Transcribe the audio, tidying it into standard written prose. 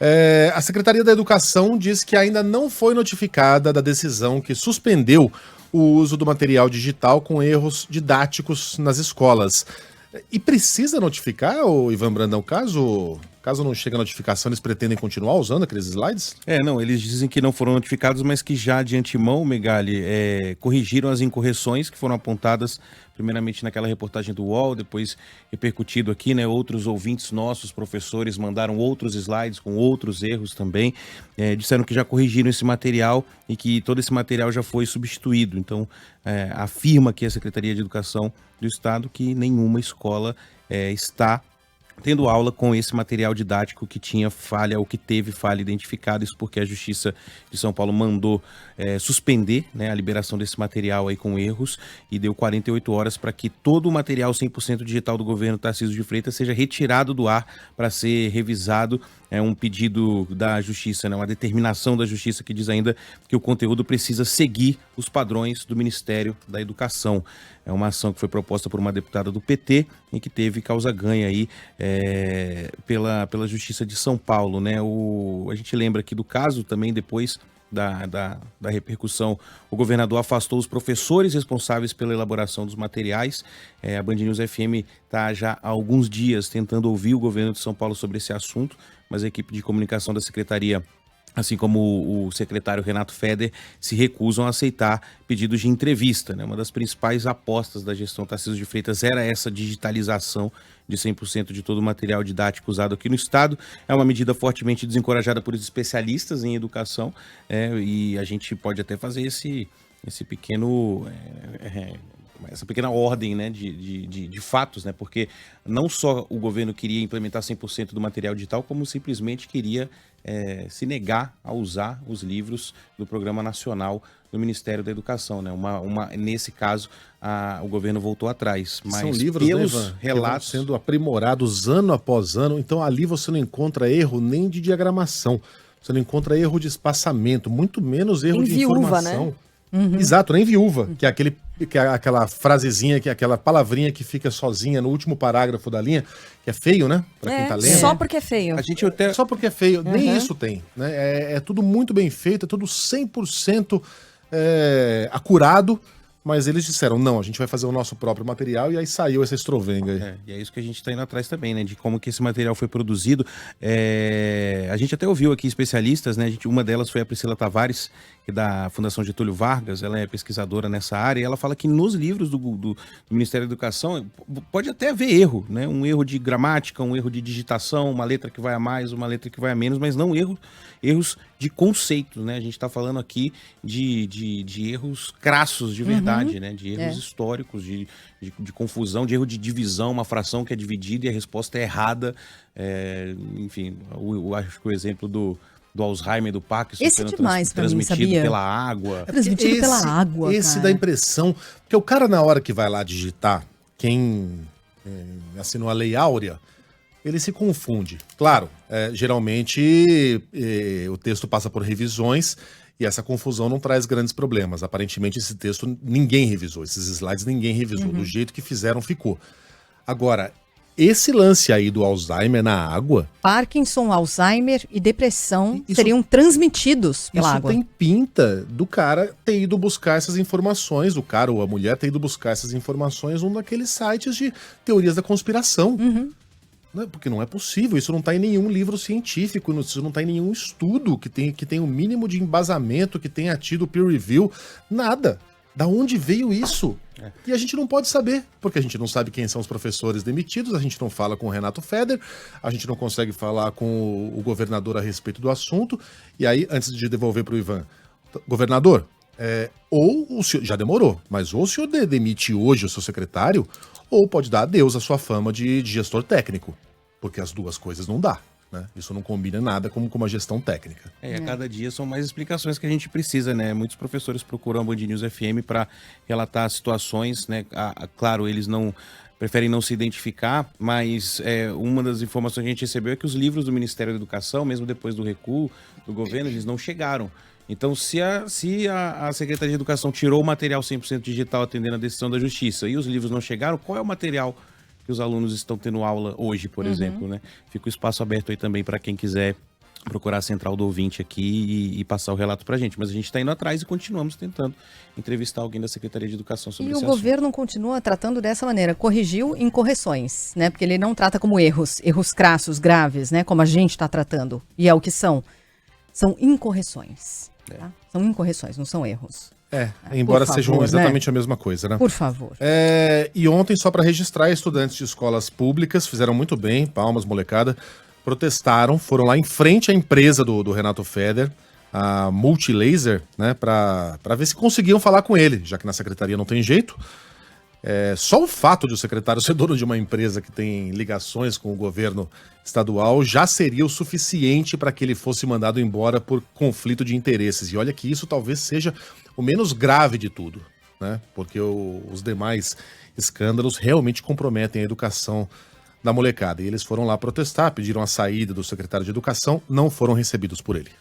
A Secretaria da Educação diz que ainda não foi notificada da decisão que suspendeu o uso do material digital com erros didáticos nas escolas. E precisa notificar, o Ivan Brandão, caso não chegue a notificação, eles pretendem continuar usando aqueles slides? Não, eles dizem que não foram notificados, mas que já de antemão, Megali, corrigiram as incorreções que foram apontadas primeiramente naquela reportagem do UOL, depois repercutido aqui, né? Outros ouvintes nossos, professores, mandaram outros slides com outros erros também, disseram que já corrigiram esse material e que todo esse material já foi substituído. Então, afirma aqui a Secretaria de Educação do Estado que nenhuma escola está tendo aula com esse material didático que tinha falha ou que teve falha identificada. Isso porque a Justiça de São Paulo mandou suspender, né, a liberação desse material aí com erros e deu 48 horas para que todo o material 100% digital do governo Tarcísio de Freitas seja retirado do ar para ser revisado. É um pedido da Justiça, né, uma determinação da Justiça que diz ainda que o conteúdo precisa seguir os padrões do Ministério da Educação. É uma ação que foi proposta por uma deputada do PT e que teve causa ganha aí pela Justiça de São Paulo, né? A gente lembra aqui do caso também depois da repercussão, o governador afastou os professores responsáveis pela elaboração dos materiais. A Band News FM está já há alguns dias tentando ouvir o governo de São Paulo sobre esse assunto, mas a equipe de comunicação da secretaria, assim como o secretário Renato Feder, se recusam a aceitar pedidos de entrevista, né? Uma das principais apostas da gestão Tarcísio de Freitas era essa digitalização de 100% de todo o material didático usado aqui no Estado. É uma medida fortemente desencorajada por especialistas em educação, e a gente pode até fazer esse pequeno... essa pequena ordem, né, de fatos, né, porque não só o governo queria implementar 100% do material digital, como simplesmente queria se negar a usar os livros do Programa Nacional do Ministério da Educação, né? Nesse caso, o governo voltou atrás. Mas são livros, pelos né, relatos que vão sendo aprimorados ano após ano, então ali você não encontra erro nem de diagramação, você não encontra erro de espaçamento, muito menos erro de informação. Né? Uhum. Exato, nem viúva, que é aquela frasezinha, que é aquela palavrinha que fica sozinha no último parágrafo da linha, que é feio, né? Pra quem tá lendo. Só porque é feio. Só porque é feio, nem isso tem, né? É tudo muito bem feito, é tudo 100% acurado, mas eles disseram, não, a gente vai fazer o nosso próprio material, e aí saiu essa estrovenga aí. E é isso que a gente está indo atrás também, né? De como que esse material foi produzido. A gente até ouviu aqui especialistas, né? Uma delas foi a Priscila Tavares, que é da Fundação Getúlio Vargas, ela é pesquisadora nessa área, e ela fala que nos livros do Ministério da Educação pode até haver erro, né? Um erro de gramática, um erro de digitação, uma letra que vai a mais, uma letra que vai a menos, mas não erros de conceitos, né? A gente está falando aqui de erros crassos de verdade, né? De erros históricos, de confusão, de erro de divisão, uma fração que é dividida e a resposta é errada. Enfim, eu acho que o exemplo do Alzheimer, do Parkinson, esse sendo demais transmitido pela água. Transmitido pela água, Esse dá a impressão, porque o cara na hora que vai lá digitar, quem assinou a Lei Áurea, ele se confunde. Claro, geralmente o texto passa por revisões e essa confusão não traz grandes problemas. Aparentemente esse texto ninguém revisou, esses slides ninguém revisou, do jeito que fizeram ficou. Agora, esse lance aí do Alzheimer na água... Parkinson, Alzheimer e depressão seriam transmitidos pela água. Isso tem pinta do cara ter ido buscar essas informações, o cara ou a mulher ter ido buscar essas informações num daqueles sites de teorias da conspiração. Porque não é possível, isso não está em nenhum livro científico, isso não está em nenhum estudo que tenha um mínimo de embasamento, que tenha tido peer review, nada. Da onde veio isso? E a gente não pode saber, porque a gente não sabe quem são os professores demitidos, a gente não fala com o Renato Feder, a gente não consegue falar com o governador a respeito do assunto. E aí, antes de devolver para o Ivan, governador, ou o senhor, já demorou, mas ou o senhor demite hoje o seu secretário, ou pode dar adeus à sua fama de gestor técnico, porque as duas coisas não dá. Né? Isso não combina nada com uma gestão técnica. A cada dia são mais explicações que a gente precisa, né? Muitos professores procuram a Band News FM para relatar situações, né? Claro, eles preferem não se identificar, mas uma das informações que a gente recebeu é que os livros do Ministério da Educação, mesmo depois do recuo do governo, eles não chegaram. Então, se a Secretaria de Educação tirou o material 100% digital atendendo a decisão da Justiça e os livros não chegaram, qual é o material que os alunos estão tendo aula hoje, por exemplo, né? Fica o espaço aberto aí também para quem quiser procurar a central do ouvinte aqui e passar o relato pra gente. Mas a gente tá indo atrás e continuamos tentando entrevistar alguém da Secretaria de Educação sobre E esse o assunto. governo continua tratando dessa maneira, corrigiu incorreções, né? Porque ele não trata como erros crassos, graves, né? Como a gente está tratando. E é o que são. São incorreções. Tá? São incorreções, não são erros. Embora por sejam favor, exatamente a mesma coisa, né? Por favor. E ontem, só para registrar, estudantes de escolas públicas fizeram muito bem, palmas, molecada, protestaram, foram lá em frente à empresa do Renato Feder, a Multilaser, né, para ver se conseguiam falar com ele, já que na secretaria não tem jeito. Só o fato de o secretário ser dono de uma empresa que tem ligações com o governo estadual já seria o suficiente para que ele fosse mandado embora por conflito de interesses. E olha que isso talvez seja o menos grave de tudo, né? Porque os demais escândalos realmente comprometem a educação da molecada. E eles foram lá protestar, pediram a saída do secretário de Educação, não foram recebidos por ele.